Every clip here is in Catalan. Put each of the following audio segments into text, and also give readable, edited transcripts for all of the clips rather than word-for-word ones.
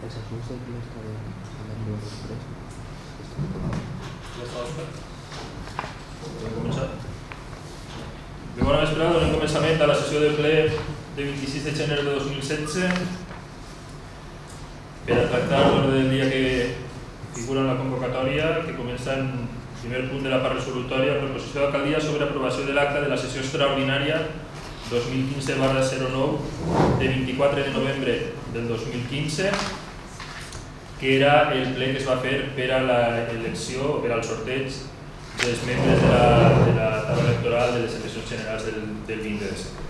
Els asunts del ple estaven hablando després. Ja està Òscar? Podem començar? Bé, bona vesprada, donem començament a la sessió de ple de 26 de gener de 2016 per a tractar l'ordre del dia que figura en la convocatòria, que comença en primer punt de la part resolutòria, proposició d'alcaldia sobre aprovació de l'acta de la sessió extraordinària 2015/09 de 24 de novembre del 2015, que era el ple que es va fer per a l'elecció, per al sorteig dels membres de la taula electoral de les eleccions generals del 20 de desembre.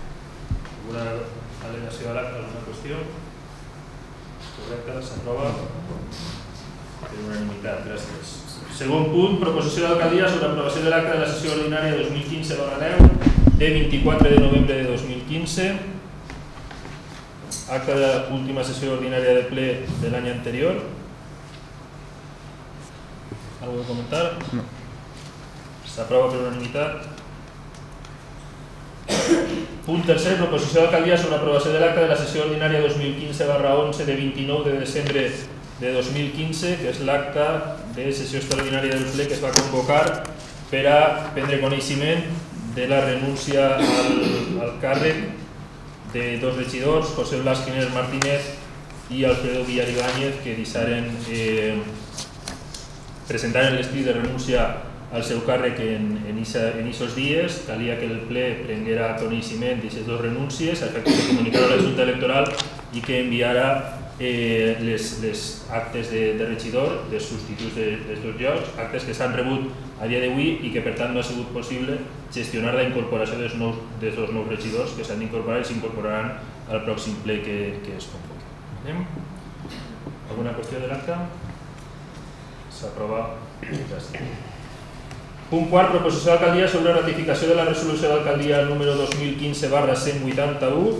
Alguna al·legació a l'acta, alguna qüestió? Correcte, s'aprova per unanimitat, gràcies. Segon punt, proposició d'alcaldia sobre aprovació de l'acta de la sessió ordinària 2015/10 de 24 de novembre de 2015, acta de l'última sessió ordinària de ple de l'any anterior. ¿Algo que comentar? No. S'aprova per unanimitat. Punt tercer, proposició d'alcaldia sobre aprovació de l'acta de la sessió ordinària 2015/11 de 29 de desembre de 2015, que és l'acta de sessió extraordinària del ple que es va convocar per a prendre coneixement de la renúncia al càrrec de dos regidors, José Blas Giner Martínez i Alfredo Villar Ibáñez, que presentaren l'escrit de renúncia al seu càrrec en aquests dies. Calia que el ple prenguera coneixement d'aquestes dues renúncies, a efecte de comunicar a la Junta Electoral i que enviara les actes de regidor, de substituts dels dos llocs, actes que s'han rebut a dia d'avui i que per tant no ha sigut possible gestionar la incorporació dels dos nous regidors que s'han d'incorporar i s'incorporaran al pròxim ple que es convoqui. Anem? Alguna qüestió de l'acte? S'aprova. Gràcies. Punt quart, proposició d'alcaldia sobre ratificació de la resolució d'alcaldia número 2015/181,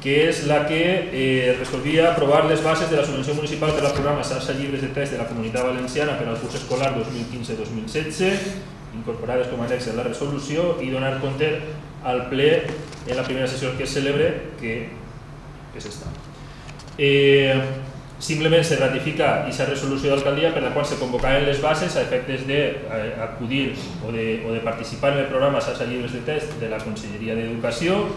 que és la que resolvia aprovar les bases de la subvenció municipal per al programa xarxa llibres de text de la Comunitat Valenciana per al curs escolar 2015-2016, incorporades com a annex a la resolució, i donar compte al ple en la primera sessió que es celebre, que és esta. Simplement se ratifica aquesta resolució d'alcaldia per la qual se convocaven les bases a efectes d'acudir o de participar en el programa xarxa llibres de text de la Conselleria d'Educació,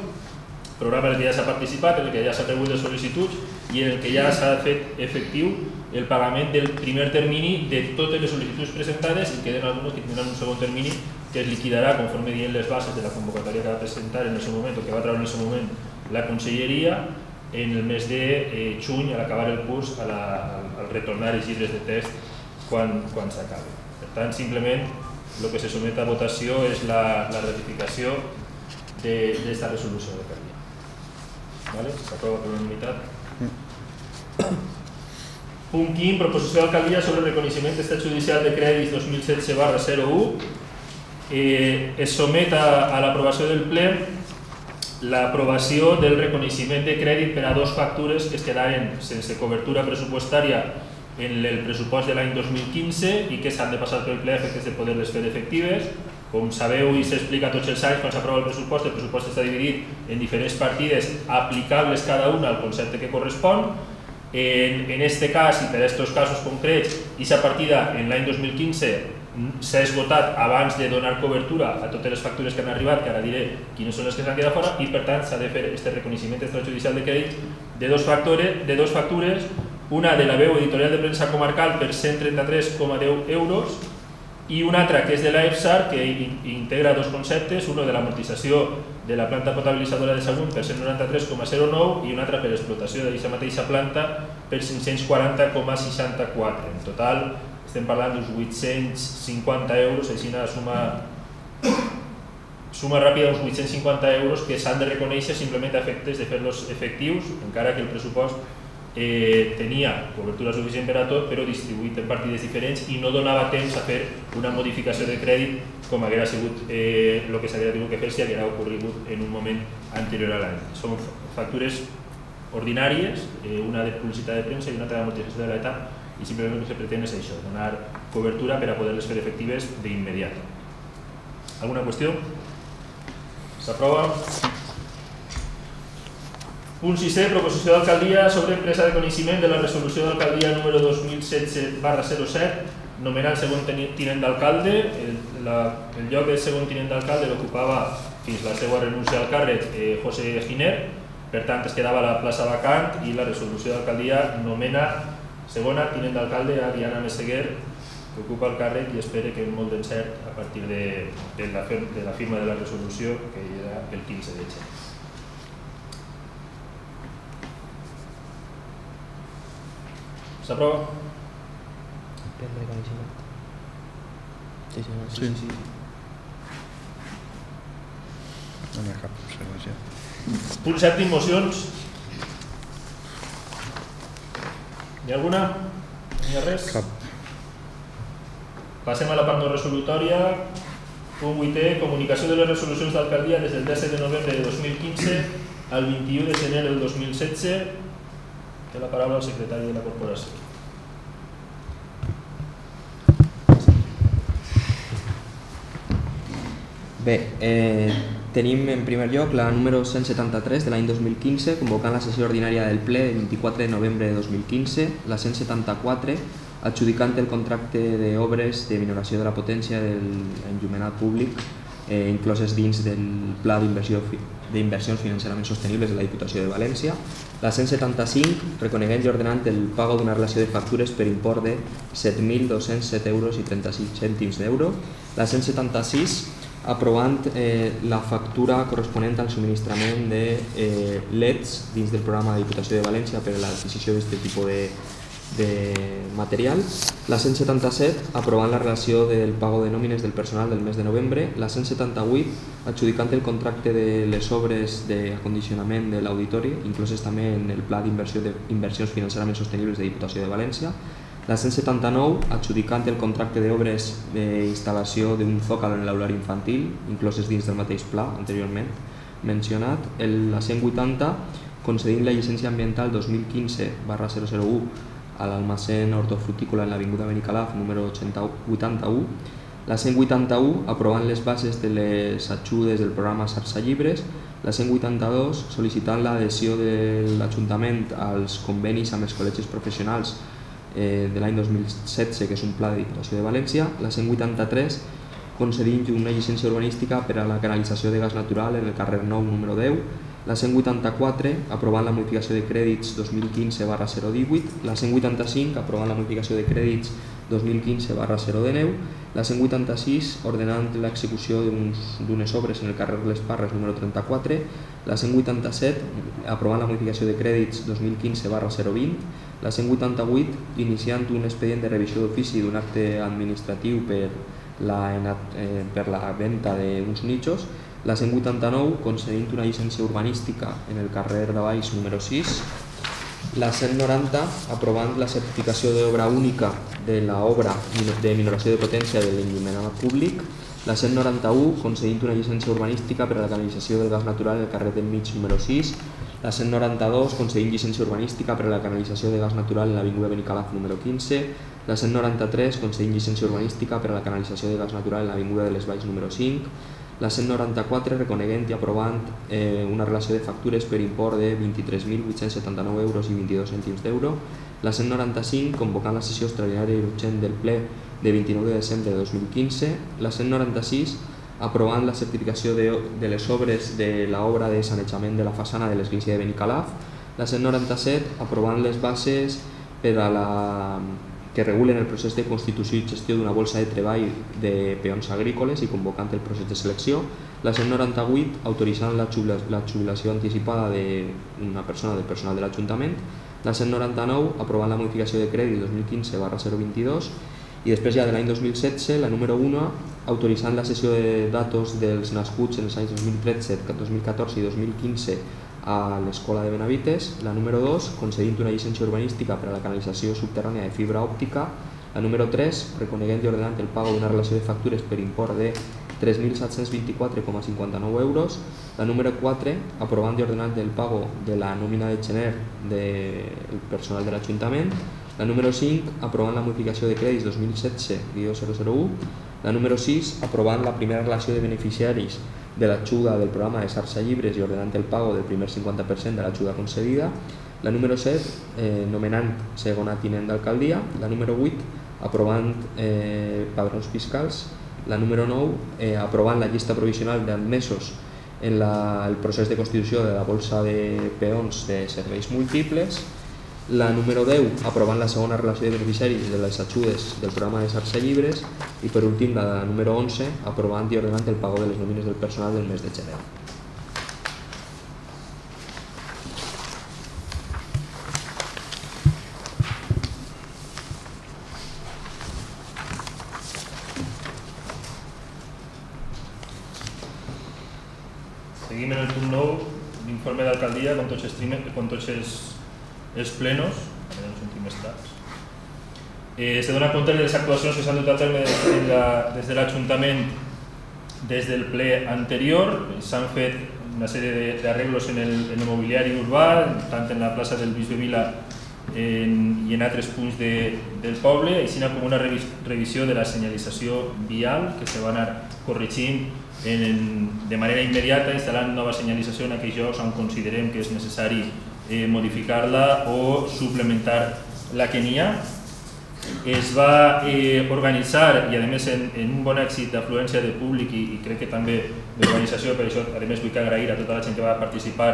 programa en el que ja s'ha participat, en el que ja s'ha rebut les sol·licituds i en el que ja s'ha fet efectiu el pagament del primer termini de totes les sol·licituds presentades, i queden algunes que tindran un segon termini que es liquidarà conforme dient les bases de la convocatòria que va presentar en el seu moment o que va treure en el seu moment la Conselleria en el mes de juny, a l'acabar el curs, al retornar els llibres de text quan s'acabi. Per tant, simplement el que se somet a votació és la ratificació d'aquesta resolució de Calia. S'aprova per unanimitat. Punt 15, proposició d'alcaldia sobre reconeixement d'estat judicial de crèdits 2016/01. Es somet a l'aprovació del ple l'aprovació del reconeixement de crèdit per a dues factures que es quedaven sense cobertura pressupostària en el pressupost de l'any 2015 i que s'han de passar pel ple a efectes de poder-les fer efectives. Com sabeu i s'explica tots els anys quan s'aprova el pressupost està dividit en diferents partides aplicables cada una al concepte que correspon. En aquest cas i per aquests casos concrets, aquesta partida en l'any 2015 s'ha esgotat abans de donar cobertura a totes les factures que han arribat, que ara diré quines són les que s'han quedat fora, i per tant s'ha de fer aquest reconeixement extrajudicial de crèdit de dues factures, una de la veu editorial de premsa comarcal per 133,10 euros i una altra que és de l'EFSAR, que integra dos conceptes, un de l'amortització de la planta potabilitzadora de Sagunt per 193,09 i una altra per l'explotació d'aquesta mateixa planta per 540,64. En total estem parlant d'uns 850 euros, així una suma ràpida d'uns 850 euros que s'han de reconèixer simplement a efectes de fer-los efectius, encara que el pressupost tenia cobertura suficient per a tot, però distribuït en partides diferents i no donava temps a fer una modificació de crèdit com haguera sigut el que s'hauria tingut que fer si haguera ocorregut en un moment anterior a l'any. Són factures ordinàries, una de publicitat de premsa i una altra d'amortització de l'etat, i simplement el que se pretén és això, donar cobertura per a poder-les fer efectives d'immediat. Alguna qüestió? S'aprova. Punt 6è, proposició d'alcaldia sobre presa de coneixement de la resolució d'alcaldia número 2016/07, nomenant segon tinent d'alcalde. El lloc de segon tinent d'alcalde l'ocupava fins la seva renúncia al càrrec José Giner, per tant es quedava la plaça vacant i la resolució d'alcaldia nomena segona tinent d'alcalde a Diana Meseguer, que ocupa el càrrec i espera que molt d'encert a partir de la firma de la resolució, que era el 15 de gener. S'aprova? Sí. No hi ha cap observació. Punt 7, mocions. Hi ha alguna? No hi ha res? Cap. Passem a la part no resolutòria. Punt 8è, comunicació de les resolucions d'alcaldia des del 10 de novembre de 2015 al 21 de gener del 2016. Té la paraula el secretari de la corporació. Bé, tenim en primer lloc la número 173 de l'any 2015, convocant la sessió ordinària del ple del 24 de novembre de 2015, la 174, adjudicant el contracte d'obres de minoració de la potència de l'enllumenat públic incloses dins del Pla d'Inversions Financerament Sostenibles de la Diputació de València, la 175, reconeguent i ordenant el pago d'una relació de factures per import de 7.207 euros i 36 cèntims d'euro, la 176, aprovant la factura corresponent al subministrament de LEDs dins del programa de Diputació de València per a l'adquisició d'aquest tipus de material, la 177, aprovant la relació del pago de nòmines del personal del mes de novembre, la 178, adjudicant el contracte de les obres d'acondicionament de l'auditori, incloses també en el Pla d'Inversions Financerament Sostenibles de Diputació de València, la 179, adjudicant el contracte d'obres d'instal·lació d'un zòcal en l'aulari infantil, incloses dins del mateix pla anteriorment mencionat, la 180, concedint la llicència ambiental 2015/001 a l'almacén hortofrutícola en l'Avinguda Benicalaf número 81, la 181, aprovant les bases de les ajudes del programa Xarxa Llibres, la 182, sol·licitant l'adhesió de l'Ajuntament als convenis amb els col·legis professionals de l'any 2016, que és un pla de Diputació de València, la 183, concedint una llicència urbanística per a la canalització de gas natural en el carrer Nou número 10, la 184, aprovant la modificació de crèdits 2015/018, la 185, aprovant la modificació de crèdits 2015/019, la 186, ordenant l'execució d'unes obres en el carrer Les Parres número 34, la 187, aprovant la modificació de crèdits 2015/020, la 188, iniciant un expedient de revisió d'ofici d'un acte administratiu per la venda d'uns nichos, la 189, concedint una llicència urbanística en el carrer de Valls número 6, la 190, aprovant la certificació d'obra única de l'obra de minoració de potència de l'enllumenat públic, la 191, concedint una llicència urbanística per a la canalització del gas natural en el carrer del Mig número 6, la 192, concedint llicència urbanística per a la canalització de gas natural en l'Avinguda Benicalaf número 15, la 193, concedint llicència urbanística per a la canalització de gas natural en l'Avinguda de les Valls número 5, la 194, reconeguent i aprovant una relació de factures per import de 23.879 euros i 22 cèntims d'euro, la 195, convocant la sessió extraordinària i urgent del ple de 29 de desembre de 2015, la 196, aprovant la certificació de les obres de l'obra de sanejament de la façana de l'església de Benicalaf, la 197, aprovant les bases per a que regulen el procés de constitució i gestió d'una bolsa de treball de peons agrícoles i convocant el procés de selecció, la 198, autoritzant la jubilació anticipada d'una persona del personal de l'Ajuntament, la 199, aprovant la modificació de crèdit 2015/022 i després ja de l'any 2016, la número 1, autoritzant la cessió de datos dels nascuts en els anys 2013, 2014 i 2015 a l'Escola de Benavites, la número 2, concedint una llicència urbanística per a la canalització subterrània de fibra òptica, la número 3, reconeguent i ordenant el pago d'una relació de factures per import de 3.724,59 euros, la número 4, aprovant i ordenant el pago de la nòmina de gener del personal de l'Ajuntament, la número 5, aprovant la modificació de crèdits 2017-001, la número 6, aprovant la primera relació de beneficiaris de l'ajuda del programa de xarxa llibres i ordenant el pago del primer 50% de l'ajuda concedida. La número 7, nomenant segona tinent d'alcaldia. La número 8, aprovant padrons fiscals. La número 9, aprovant la llista provisional d'admesos en el procés de constitució de la Bolsa de Peons de Serveis Múltiples. La número 10, aprovant la segona relació de beneficiaris de les ajudes del programa de xarxa llibres. I per últim, la número 11, aprovant i ordenant el pago de les nòmines del personal del mes de gener. Seguim en el punt 9, l'informe d'alcaldia, com tots els plenos, en els últims trams. Se dona compte de les actuacions que s'han dut a terme des de l'Ajuntament des del ple anterior. S'han fet una sèrie d'arreglos en el mobiliari urbà, tant en la plaça del Bisbe Vila i en altres punts del poble, així com una revisió de la senyalització vial que se va anar corregint de manera immediata, instal·lant nova senyalització en aquells llocs on considerem que és necessari modificar-la o suplementar la que n'hi ha. Es va organitzar, i a més en un bon èxit d'afluència de públic i crec que també d'organització, per això a més vull agrair a tota la gent que va participar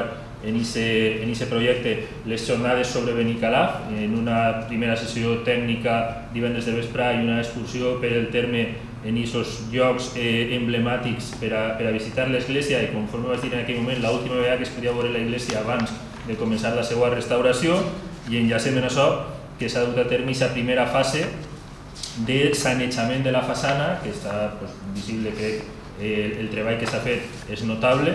en aquest projecte, les jornades sobre Benicalaf, en una primera sessió tècnica divendres de vespre i una excursió per el terme en aquests llocs emblemàtics per a visitar l'església, i conforme vaig dir en aquell moment, l'última vegada que es podia veure l'església abans de començar la seva restauració, i enllacem en això que s'ha dut a terme aquesta primera fase de sanejament de la façana, que està visible, crec, el treball que s'ha fet és notable,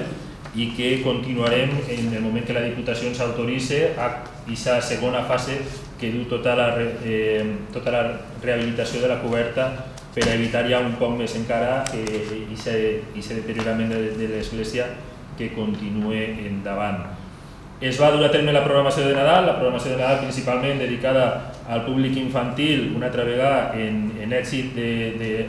i que continuarem en el moment que la Diputació ens autoritzi a aquesta segona fase que du tota la rehabilitació de la coberta per a evitar ja un poc més encara aquest deteriorament de l'església que continue endavant. Es va dur a terme la programació de Nadal principalment dedicada al públic infantil, una altra vegada en èxit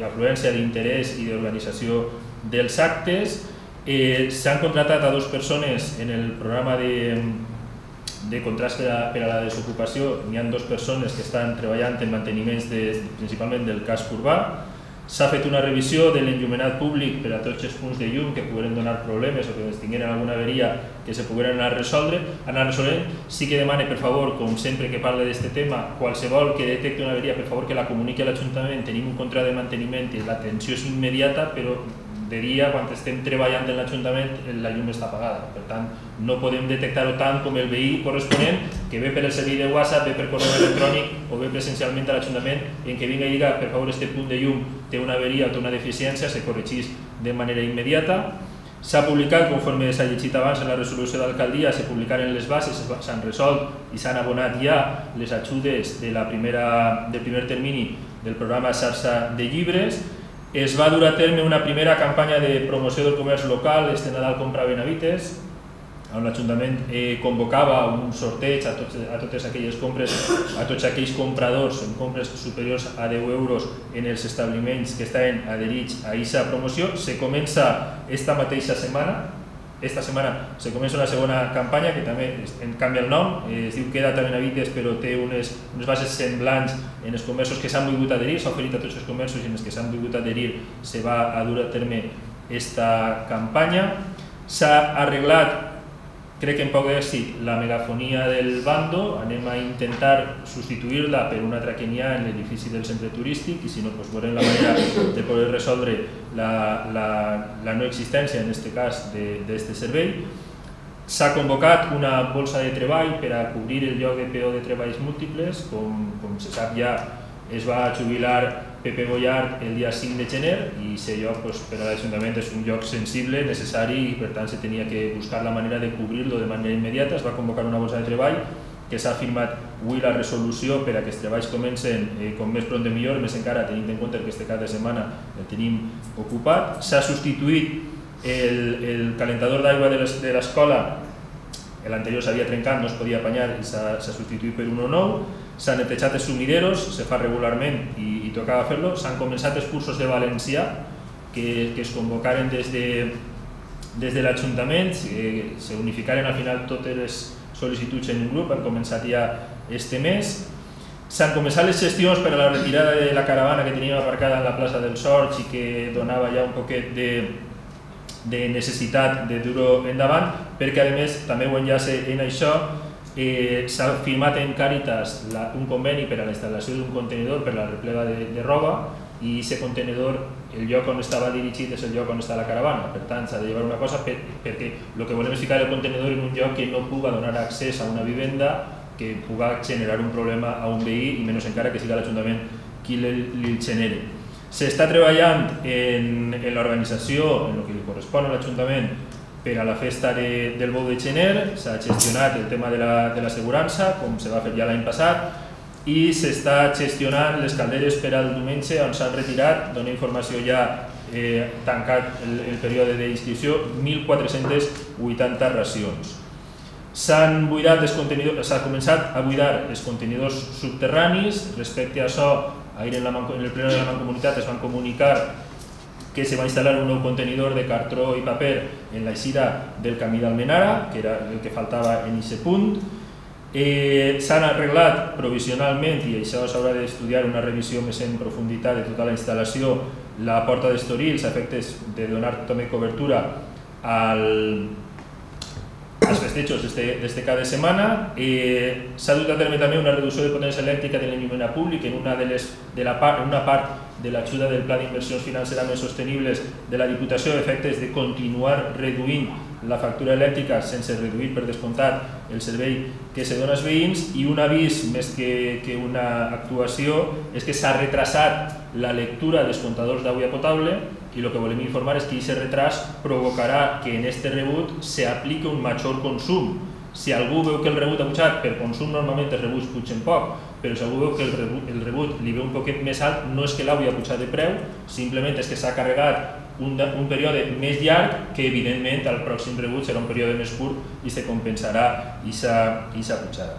d'afluència, d'interès i d'organització dels actes. S'han contractat a 2 persones en el programa de contrast per a la desocupació. N'hi ha 2 persones que estan treballant en manteniments principalment del casc urbà. S'ha fet una revisió de l'enllumenat públic per a tots els punts de llum que pogueren donar problemes o que tingueren alguna averia que se pogueren anar resolent. Sí que demane, per favor, com sempre que parle d'aquest tema, qualsevol que detecti una averia, per favor que la comuniqui a l'Ajuntament. Tenim un contracte de manteniment i l'atenció és immediata, però de dia, quan estem treballant en l'Ajuntament, la llum està apagada. Per tant, no podem detectar-ho tant com el veí corresponent, que ve per el servei de WhatsApp, ve per correu electrònic o ve presencialment a l'Ajuntament, en què vinga a dir, per favor, aquest punt de llum té una averia o té una deficiència, se corregeix de manera immediata. S'ha publicat, conforme s'ha llegit abans en la resolució d'alcaldia, se publicaren les bases, s'han resolt i s'han abonat ja les ajudes del primer termini del programa xarxa de llibres. Es va dur a terme una primera campanya de promoció del comerç local, este Nadal Compra Benavites, on l'Ajuntament convocava un sorteig a totes aquelles compres, a tots aquells compradors en compres superiors a 10 euros en els establiments que estaven adherits a aquesta promoció. Se comença esta mateixa setmana, se comença una segona campanya que també canvia el nom, es diu Queda't a Benavites, però té unes bases semblants en els comerços que s'han volgut adherir, s'ha oferit a tots els comerços i en els que s'han volgut adherir se va a dur a terme aquesta campanya. S'ha arreglat, crec que en poc èxit, la megafonia del bando. Anem a intentar substituir-la per una altra que n'hi ha en l'edifici del centre turístic i si no, veurem la manera de poder resoldre la no existència, en aquest cas, d'aquest servei. S'ha convocat una bolsa de treball per a cobrir el lloc de peó de treballs múltiples. Com se sap ja, es va jubilar Pepe Boyard el dia 5 de gener i aquest lloc per a l'Ajuntament és un lloc sensible, necessari i per tant se tenia que buscar la manera de cobrir-lo de manera immediata. Es va convocar una bolsa de treball que s'ha firmat avui la resolució per a que els treballs comencen com més pront de millor, més encara tenint en compte que aquest cap de setmana el tenim ocupat. S'ha substituït el calentador d'aigua de l'escola, l'anterior s'havia trencat, no es podia apanyar i s'ha substituït per uno nou. S'han netejat els sumideros, se fa regularment i tocava fer-lo. S'han començat els cursos de valencià que es convocaren des des de l'Ajuntament s'unificaren al final totes les sol·licituds en un grup, han començat ja este mes. S'han començat les gestions per a la retirada de la caravana que teníem aparcada en la plaça del Sorg i que donava ja un poquet de necessitat de dur-ho endavant, perquè a més també ho enllaça en això, s'ha firmat en Càritas un conveni per a la instal·lació d'un contenidor per a la replega de roba, i aquest contenidor, el lloc on estava dirigit és el lloc on està la caravana, per tant s'ha de llevar una cosa perquè el que volem és ficar el contenidor en un lloc que no puga donar accés a una vivenda, que puga generar un problema a un veí i menys encara que siga l'Ajuntament qui li genere. S'està treballant en l'organització, en el que li correspon a l'Ajuntament per a la festa del Bou de Gener, s'ha gestionat el tema de l'assegurança, com se va fer ja l'any passat, i s'està gestionant les calderes per al diumenge on s'han retirat, dona informació ja tancat el període d'inscripció, 1.480 racions. S'ha començat a buidar els contenidors subterranis. Respecte a això, ahir en el ple de la Mancomunitat es van comunicar que se va instal·lar un nou contenidor de cartró i paper en l'eixida del camí d'Almenara, que era el que faltava en aquest punt. S'han arreglat provisionalment, i això s'haurà d'estudiar una revisió més en profunditat de tota la instal·lació, la porta d'Estoril, a efectes de donar també cobertura als festejos d'este cada setmana. S'ha dut a terme també una reducció de potència elèctrica de l'enllumament públic en una part de l'ajuda del Pla d'Inversions Financerament Sostenibles de la Diputació a efectes de continuar reduint la factura elèctrica sense reduir per descomptat el servei que se dona als veïns, i un avís més que una actuació és que s'ha retrasat la lectura dels comptadors d'aigua potable, i el que volem informar és que aquest retras provocarà que en aquest rebut s'apliqui un major consum. Si algú veu que el rebut ha pujat, per consum normalment els rebuts pugen poc, però si algú veu que el rebut li ve un poquet més alt, no és que l'aigua ha pujat de preu, simplement és que s'ha carregat un període més llarg, que evidentment el pròxim rebut serà un període més curt i se compensarà aquesta pujada.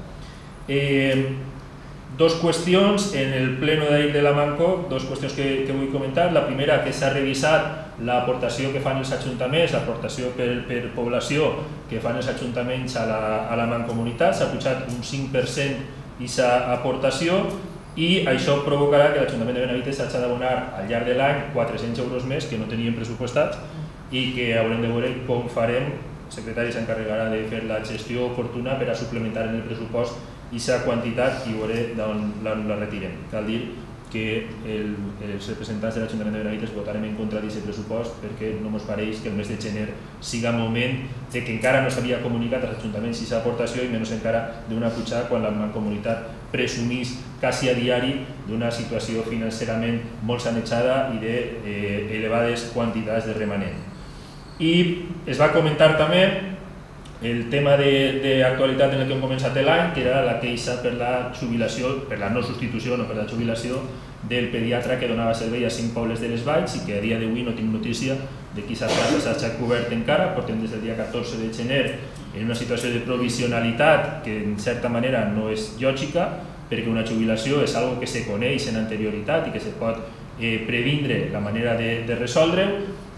Dos qüestions en el pleno d'ahir de la Manco, dos qüestions que vull comentar. La primera, que s'ha revisat l'aportació que fan els ajuntaments, l'aportació per població que fan els ajuntaments a la Mancomunitat. S'ha pujat un 5% aquesta aportació, i això provocarà que l'Ajuntament de Benavites hagi d'abonar al llarg de l'any 400 euros més que no teníem pressupostats, i que haurem de veure com farem. El secretari s'encarregarà de fer la gestió oportuna per a suplementar en el pressupost aquesta quantitat i veure d'on la retirem. Cal dir que els representants de l'Ajuntament de Benavites votarem en contra d'aquest pressupost perquè no ens pareix que el mes de gener siga moment de que encara no s'havia comunicat als ajuntaments aquesta aportació, i menys encara d'una pujada quan la Mancomunitat presumís quasi a diari d'una situació financerament molt sanejada i d'elevades quantitats de remanent. I es va comentar també el tema d'actualitat en el que hem començat l'any, que era la queixa per la jubilació, per la no substitució, no per la jubilació del pediatre que donava servei a 5 pobles de les Valls, i que a dia d'avui no tinc notícia de qui s'ha cobert encara. Portem des del dia 14 de gener en una situació de provisionalitat que en certa manera no és lògica, perquè una jubilació és una cosa que se coneix en anterioritat i que se pot previndre la manera de resoldre-ho.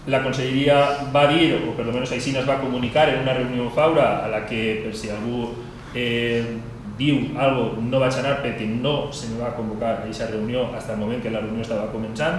La Conselleria va dir, o per almenys així es va comunicar en una reunió a Faura, a la que, per si algú diu alguna cosa, no vaig anar perquè no se me va convocar a aquesta reunió fins al moment que la reunió estava començant.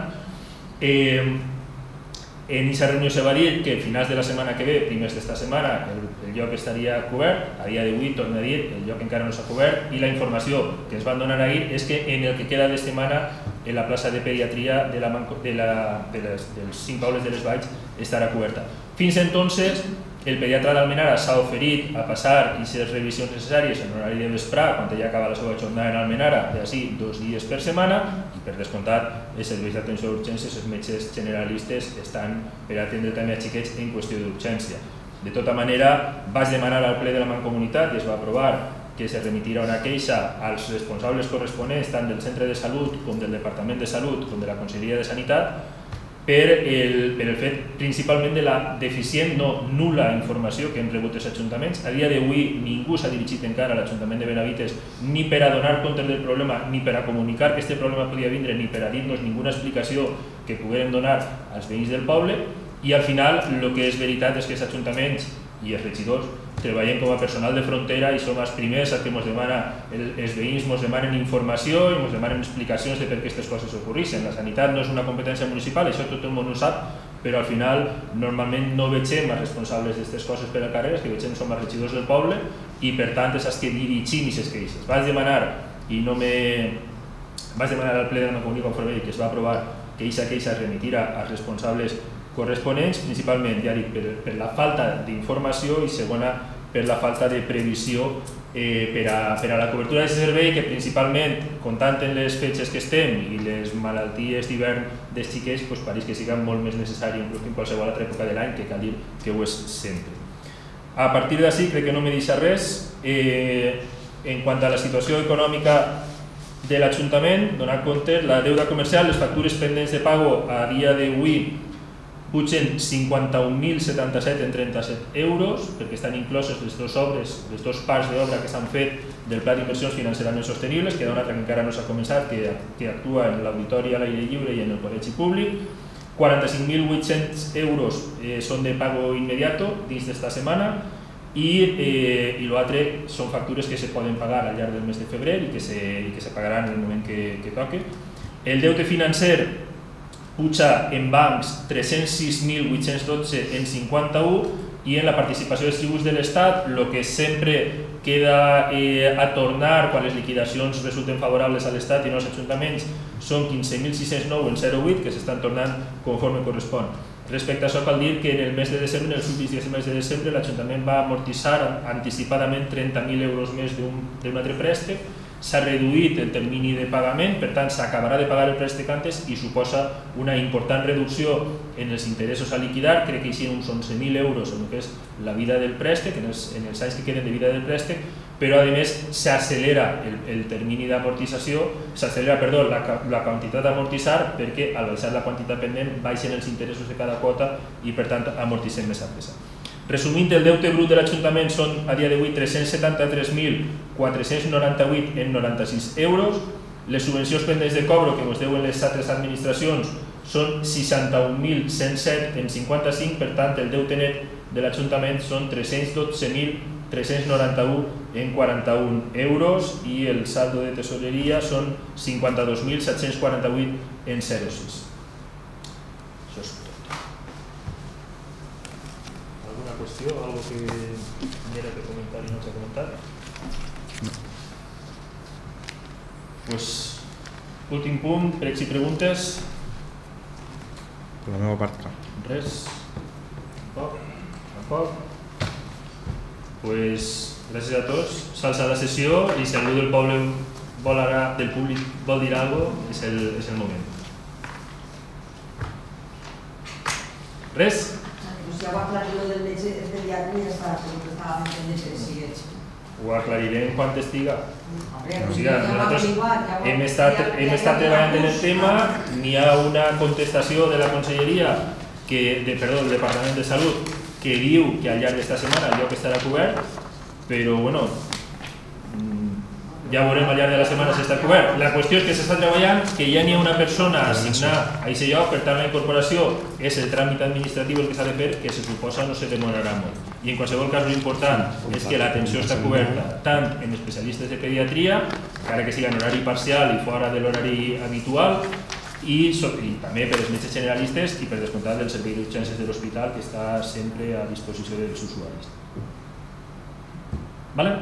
En aquesta reunió se va dir que a finals de la setmana que ve, primers d'esta setmana, el lloc estaria cobert. A dia d'avui, torno a dir, el lloc encara no s'ha cobert, i la informació que ens van donar ahir és que en el que queda de setmana en la plaça de pediatria dels 5 pobles de les Valls estarà coberta. Fins entonces, el pediatre d'Almenara s'ha oferit a passar aquestes revisions necessàries en horari de vesprà, quan ja acaba la seva jornada en Almenara, d'ací 2 dies per setmana, i per descomptat, els serveis d'atenció d'urgències, els metges generalistes estan per atendre també a xiquets en qüestió d'urgència. De tota manera, vaig demanar al ple de la Mancomunitat i es va aprovar que se remitirà una queixa als responsables corresponents tant del centre de salut com del Departament de Salut com de la Conselleria de Sanitat per el fet principalment de la deficient, no nul·la informació que hem rebut els ajuntaments. A dia d'avui ningú s'ha dirigit encara a l'Ajuntament de Benavites ni per a donar compte del problema, ni per a comunicar que aquest problema podia vindre, ni per a dir-nos ninguna explicació que poguérem donar als veïns del poble, i al final el que és veritat és que els ajuntaments i els regidors treballen com a personal de frontera i som els primers que ens demana, els veïns ens demanen informació i ens demanen explicacions de per què aquestes coses ocorreixen. La sanitat no és una competència municipal, això tot el món ho sap, però al final normalment no vegem els responsables d'aquestes coses per al carrer, els que vegem som els regidors del poble i per tant és els que dirigim aquestes queixes. Vaig demanar al ple de la Comunitat conforme que es va aprovar que aquesta queixa es remitira als responsables corresponents, principalment, ja dic, per la falta d'informació i segona, per la falta de previsió per a la cobertura d'aquest servei que principalment, comptant en les fetges que estem i les malalties d'hivern dels xiquets, pareix que siga molt més necessari inclús que en qualsevol altra època de l'any, que cal dir que ho és sempre. A partir d'ací crec que no me deixa res. En quant a la situació econòmica de l'Ajuntament, donar compte, la deuda comercial, les factures pendents de pago a dia d'avui pugen 51.077,37 euros, perquè estan incloses les dues obres, les dues parts d'obra que s'han fet del Pla d'Inversions Financerament Sostenibles, que hi ha una altra que encara no s'ha començat, que actua en l'auditori a l'aire lliure i en el col·legi públic. 45.800 euros són de pago immediato dins d'esta setmana i l'altre són factures que se poden pagar al llarg del mes de febrer i que se pagaran en el moment que toque. El deute financer puja en bancs 306.812,51 i en la participació dels tributs de l'Estat el que sempre queda a tornar quan les liquidacions resulten favorables a l'Estat i no als ajuntaments són 15.609,08 que s'estan tornant conforme correspon. Respecte a això cal dir que en el mes de desembre, en els últims 10 mesos de desembre, l'Ajuntament va amortitzar anticipadament 30.000 euros més d'un altre préstec. S'ha reduït el termini de pagament, per tant s'acabarà de pagar el préstec antes i suposa una important reducció en els interessos a liquidar, crec que hi ha uns 11.000 euros en el que és la vida del préstec, en els anys que queden de vida del préstec, però a més s'accelera el termini d'amortització, s'accelera, perdó, la quantitat d'amortitzar perquè al baixar la quantitat pendent baixen els interessos de cada quota i per tant amortitzem més a pressa. Resumint, el deute brut de l'Ajuntament són a dia d'avui 373.498,96 euros. Les subvencions pendents de cobro que ens deuen les altres administracions són 61.107,55, per tant el deute net de l'Ajuntament són 312.391,41 euros i el saldo de tesoreria són 52.748,06. Això és tot. ¿Alguna cuestión, algo que quiera que comentar y no se ha comentado? No. Pues, últim punt, pregs i preguntes. Per la meva part, clar. Res? Tampoc? Pues, gràcies a tots. S'alça la sessió i si algú del poble del públic vol dir alguna cosa, és el moment. Res? Ja ho aclariré del metge pediatre i ja està, perquè estava fent de segueix. Ho aclarirem quan estiga. Nosaltres hem estat treballant en el tema, n'hi ha una contestació de la Conselleria, del Departament de Salut, que diu que al llarg d'esta setmana el lloc estarà cobert, però bueno, ja veurem al llarg de la setmana si està cobert. La qüestió és que s'està treballant, que ja n'hi ha una persona assignada a aquest lloc, per tant la incorporació és el tràmit administratiu el que s'ha de fer, que se suposa no se demorarà molt. I en qualsevol cas l'important és que l'atenció està coberta tant en especialistes de pediatria, encara que sigui en horari parcial i fora de l'horari habitual, i també per als metges generalistes i per descomptat del servei d'urgències de l'hospital que està sempre a disposició dels usuaris. Vale?